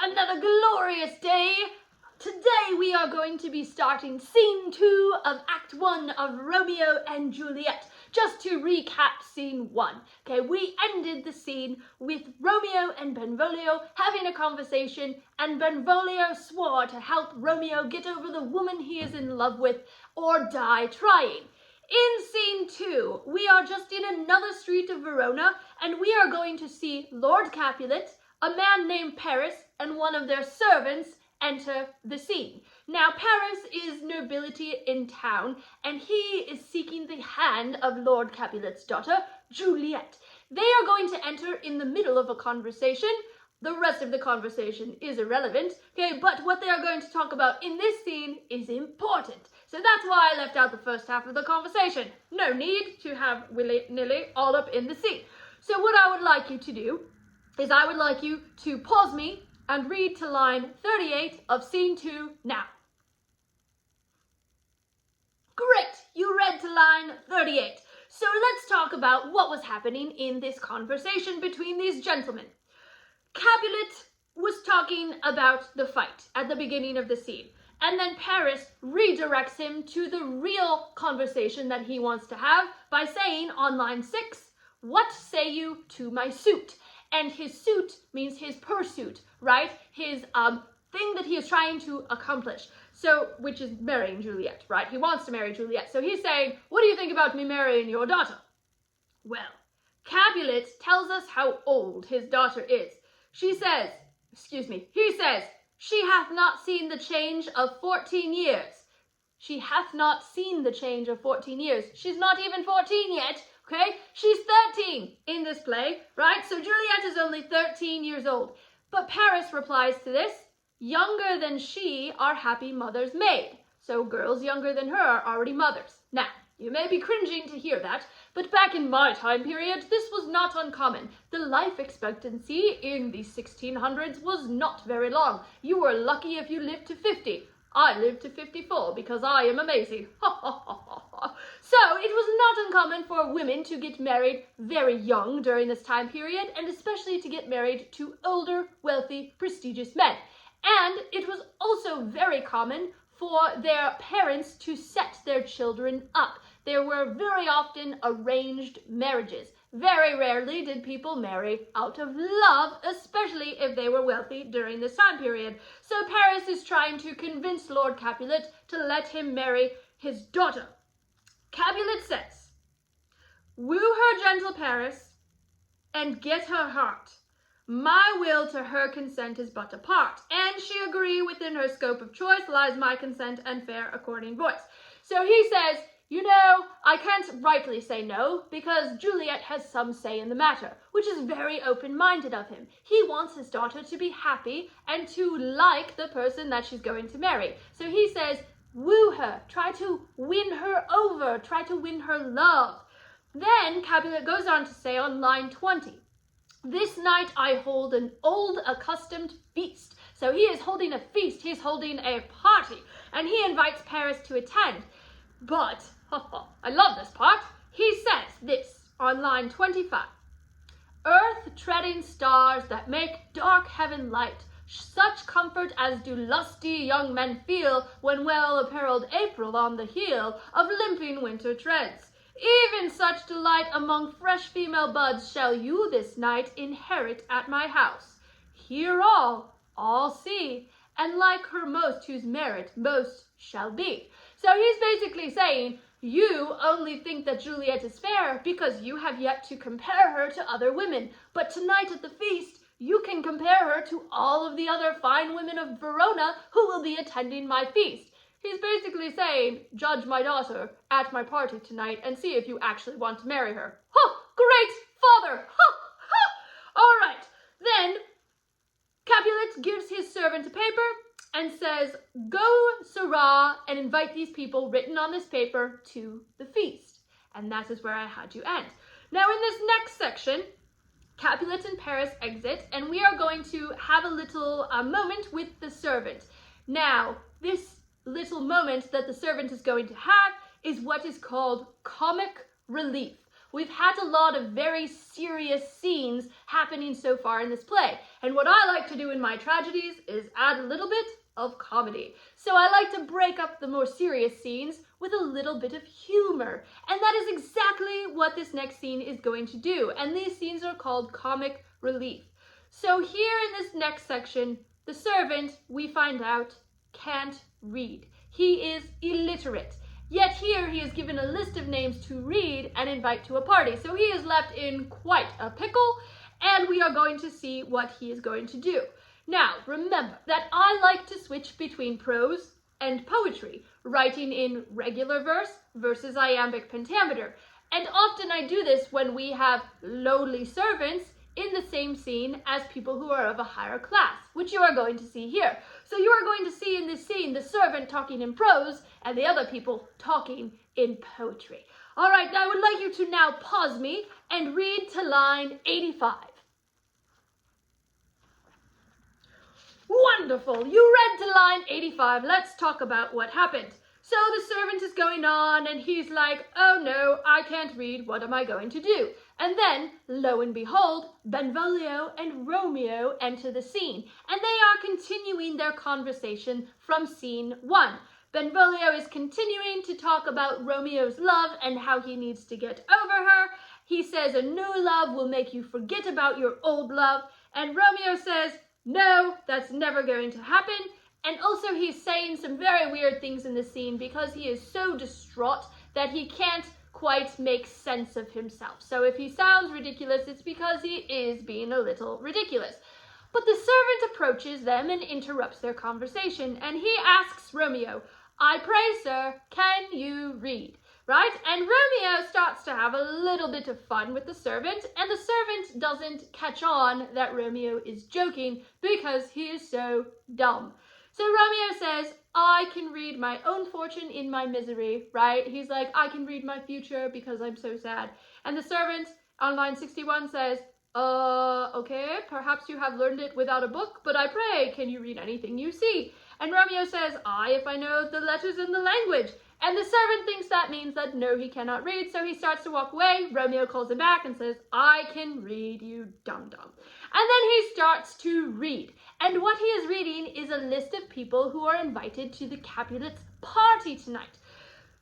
another glorious day. Today we are going to be starting Scene 2 of Act 1 of Romeo and Juliet. Just to recap Scene 1. Okay, we ended the scene with Romeo and Benvolio having a conversation, and Benvolio swore to help Romeo get over the woman he is in love with or die trying. In Scene 2, we are just in another street of Verona, and we are going to see Lord Capulet, a man named Paris, and one of their servants enter the scene. Now, Paris is nobility in town, and he is seeking the hand of Lord Capulet's daughter, Juliet. They are going to enter in the middle of a conversation. The rest of the conversation is irrelevant, okay, but what they are going to talk about in this scene is important. So that's why I left out the first half of the conversation. No need to have willy-nilly all up in the scene. So what I would like you to do is I would like you to pause me and read to line 38 of Scene 2 now. Great, you read to line 38. So let's talk about what was happening in this conversation between these gentlemen. Capulet was talking about the fight at the beginning of the scene, and then Paris redirects him to the real conversation that he wants to have by saying on line 6, "What say you to my suit?" And his suit means his pursuit, right? His thing that he is trying to accomplish. So, which is marrying Juliet, right? He wants to marry Juliet. So he's saying, "What do you think about me marrying your daughter?" Well, Capulet tells us how old his daughter is. He says, "She hath not seen the change of 14 years. She hath not seen the change of 14 years. She's not even 14 yet. Okay, she's 13 in this play, right? So Juliet is only 13 years old. But Paris replies to this, "Younger than she are happy mothers made." So girls younger than her are already mothers. Now, you may be cringing to hear that, but back in my time period, this was not uncommon. The life expectancy in the 1600s was not very long. You were lucky if you lived to 50. I lived to 54 because I am amazing. So it was not uncommon for women to get married very young during this time period, and especially to get married to older, wealthy, prestigious men. And it was also very common for their parents to set their children up. There were very often arranged marriages. Very rarely did people marry out of love, especially if they were wealthy during this time period. So Paris is trying to convince Lord Capulet to let him marry his daughter. Capulet says, "Woo her, gentle Paris, and get her heart. My will to her consent is but a part, and she agree within her scope of choice lies my consent and fair according voice." So he says, "You know, I can't rightly say no, because Juliet has some say in the matter," which is very open-minded of him. He wants his daughter to be happy and to like the person that she's going to marry. So he says, woo her, try to win her over, try to win her love. Then Capulet goes on to say on line 20, "This night I hold an old accustomed feast." So he is holding a feast, he's holding a party, and he invites Paris to attend. But, I love this part, he says this on line 25, "Earth-treading stars that make dark heaven light, such comfort as do lusty young men feel when well-apparelled April on the heel of limping winter treads. Even such delight among fresh female buds shall you this night inherit at my house. Hear all see, and like her most whose merit most shall be." So he's basically saying, you only think that Juliet is fair because you have yet to compare her to other women. But tonight at the feast, you can compare her to all of the other fine women of Verona who will be attending my feast. He's basically saying, judge my daughter at my party tonight and see if you actually want to marry her. Great father! All right, then Capulet gives his servant a paper and says, "Go, Sirrah, and invite these people written on this paper to the feast." And that is where I had you end. Now in this next section, Capulet and Paris exit, and we are going to have a little moment with the servant. Now, this little moment that the servant is going to have is what is called comic relief. We've had a lot of very serious scenes happening so far in this play. And what I like to do in my tragedies is add a little bit of comedy. So I like to break up the more serious scenes with a little bit of humor. And that is exactly what this next scene is going to do. And these scenes are called comic relief. So here in this next section, the servant, we find out, can't read. He is illiterate. Yet here he is given a list of names to read and invite to a party. So he is left in quite a pickle, and we are going to see what he is going to do. Now, remember that I like to switch between prose and poetry, writing in regular verse versus iambic pentameter. And often I do this when we have lowly servants in the same scene as people who are of a higher class, which you are going to see here. So you are going to see in this scene the servant talking in prose and the other people talking in poetry. All right, now I would like you to now pause me and read to line 85. Wonderful, you read to line 85. Let's talk about what happened. So the servant is going on and he's like, oh no, I can't read, what am I going to do? And then, lo and behold, Benvolio and Romeo enter the scene, and they are continuing their conversation from scene 1. Benvolio is continuing to talk about Romeo's love and how he needs to get over her. He says a new love will make you forget about your old love, and Romeo says, no, that's never going to happen. And also he's saying some very weird things in the scene because he is so distraught that he can't quite make sense of himself. So if he sounds ridiculous, it's because he is being a little ridiculous. But the servant approaches them and interrupts their conversation, and he asks Romeo, I pray, sir, can you read? Right? And Romeo starts to have a little bit of fun with the servant, and the servant doesn't catch on that Romeo is joking because he is so dumb. So Romeo says, I can read my own fortune in my misery, right? He's like, I can read my future because I'm so sad. And the servant on line 61 says, okay, perhaps you have learned it without a book, but I pray, can you read anything you see? And Romeo says, if I know the letters in the language. And the servant thinks that means that no, he cannot read, so he starts to walk away. Romeo calls him back and says, I can read, you dum-dum. And then he starts to read. And what he is reading is a list of people who are invited to the Capulets' party tonight.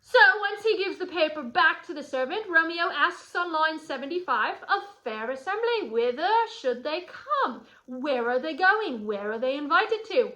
So once he gives the paper back to the servant, Romeo asks on line 75, a fair assembly, whither should they come? Where are they going? Where are they invited to?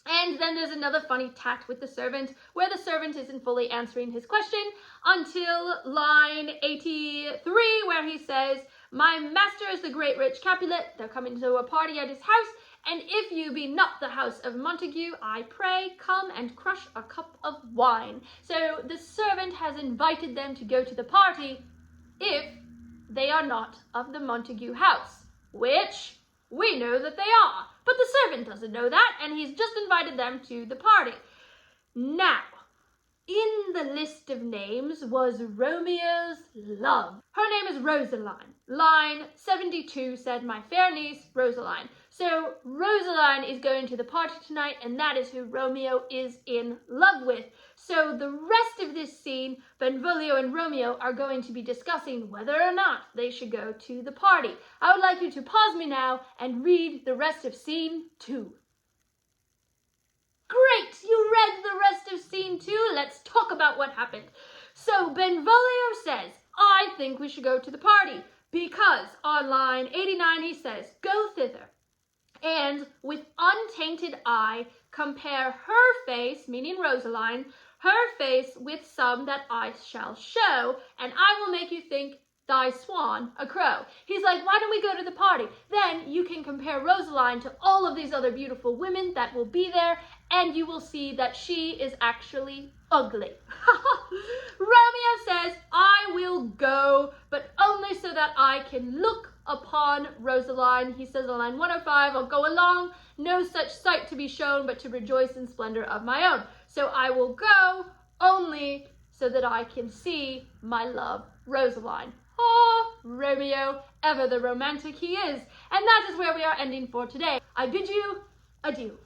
And then there's another funny tact with the servant where the servant isn't fully answering his question until line 83 where he says, my master is the great rich Capulet. They're coming to a party at his house. And if you be not the house of Montague, I pray come and crush a cup of wine. So the servant has invited them to go to the party if they are not of the Montague house, which we know that they are. But the servant doesn't know that, and he's just invited them to the party. Now, in the list of names was Romeo's love. Her name is Rosaline. Line 72 said, my fair niece, Rosaline. So Rosaline is going to the party tonight, and that is who Romeo is in love with. So the rest of this scene, Benvolio and Romeo are going to be discussing whether or not they should go to the party. I would like you to pause me now and read the rest of scene 2. Great, you read the rest of scene 2. Let's talk about what happened. So Benvolio says, I think we should go to the party because on line 89 he says, go thither and with untainted eye compare her face, meaning Rosaline, her face with some that I shall show, and I will make you think thy swan a crow. He's like, why don't we go to the party? Then you can compare Rosaline to all of these other beautiful women that will be there, and you will see that she is actually ugly. Romeo says, I will go, but only so that I can look upon Rosaline. He says on line 105, I'll go along, no such sight to be shown, but to rejoice in splendor of my own. So I will go only so that I can see my love, Rosaline. Oh, Romeo, ever the romantic he is. And that is where we are ending for today. I bid you adieu.